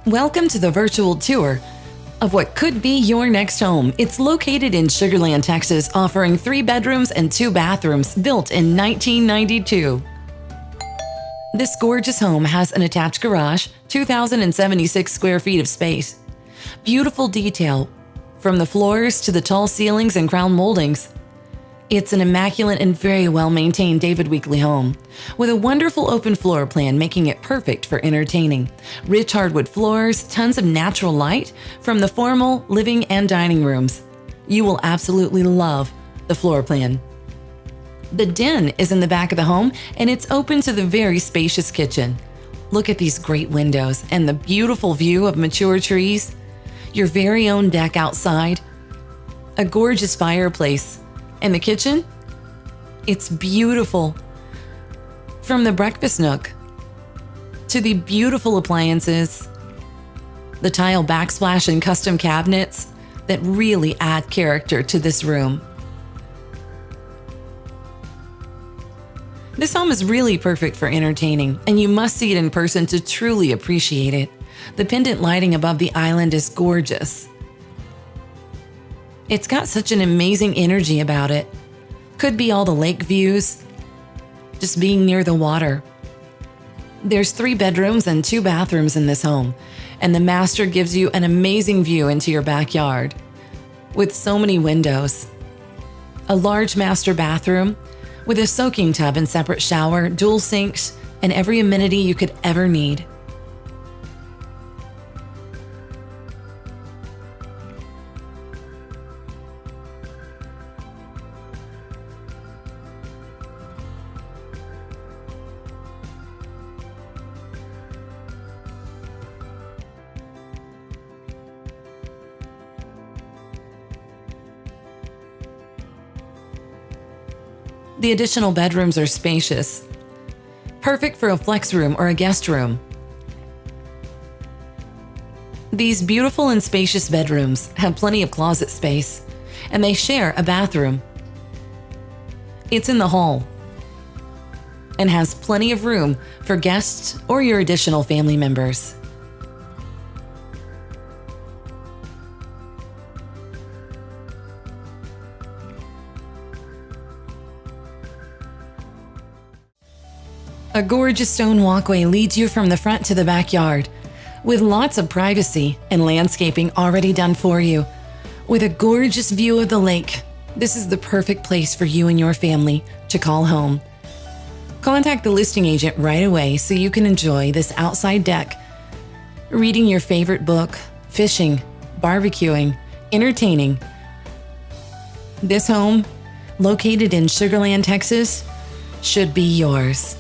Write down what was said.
Welcome to the virtual tour of what could be your next home. It's located in Sugar Land, Texas, offering 3 bedrooms and 2 bathrooms, built in 1992. This gorgeous home has an attached garage, 2,076 square feet of space. Beautiful detail from the floors to the tall ceilings and crown moldings. It's an immaculate and very well-maintained David Weekley home, with a wonderful open floor plan making it perfect for entertaining. Rich hardwood floors, tons of natural light from the formal living and dining rooms. You will absolutely love the floor plan. The den is in the back of the home, and it's open to the very spacious kitchen. Look at these great windows and the beautiful view of mature trees. Your very own deck outside. A gorgeous fireplace. And the kitchen? It's beautiful. From the breakfast nook to the beautiful appliances, the tile backsplash and custom cabinets that really add character to this room. This home is really perfect for entertaining, and you must see it in person to truly appreciate it. The pendant lighting above the island is gorgeous. It's got such an amazing energy about it. Could be all the lake views, just being near the water. There's 3 bedrooms and 2 bathrooms in this home, and the master gives you an amazing view into your backyard with so many windows. A large master bathroom with a soaking tub and separate shower, dual sinks, and every amenity you could ever need. The additional bedrooms are spacious, perfect for a flex room or a guest room. These beautiful and spacious bedrooms have plenty of closet space, and they share a bathroom. It's in the hall and has plenty of room for guests or your additional family members. A gorgeous stone walkway leads you from the front to the backyard, with lots of privacy and landscaping already done for you. With a gorgeous view of the lake, this is the perfect place for you and your family to call home. Contact the listing agent right away so you can enjoy this outside deck, reading your favorite book, fishing, barbecuing, entertaining. This home, located in Sugar Land, Texas, should be yours.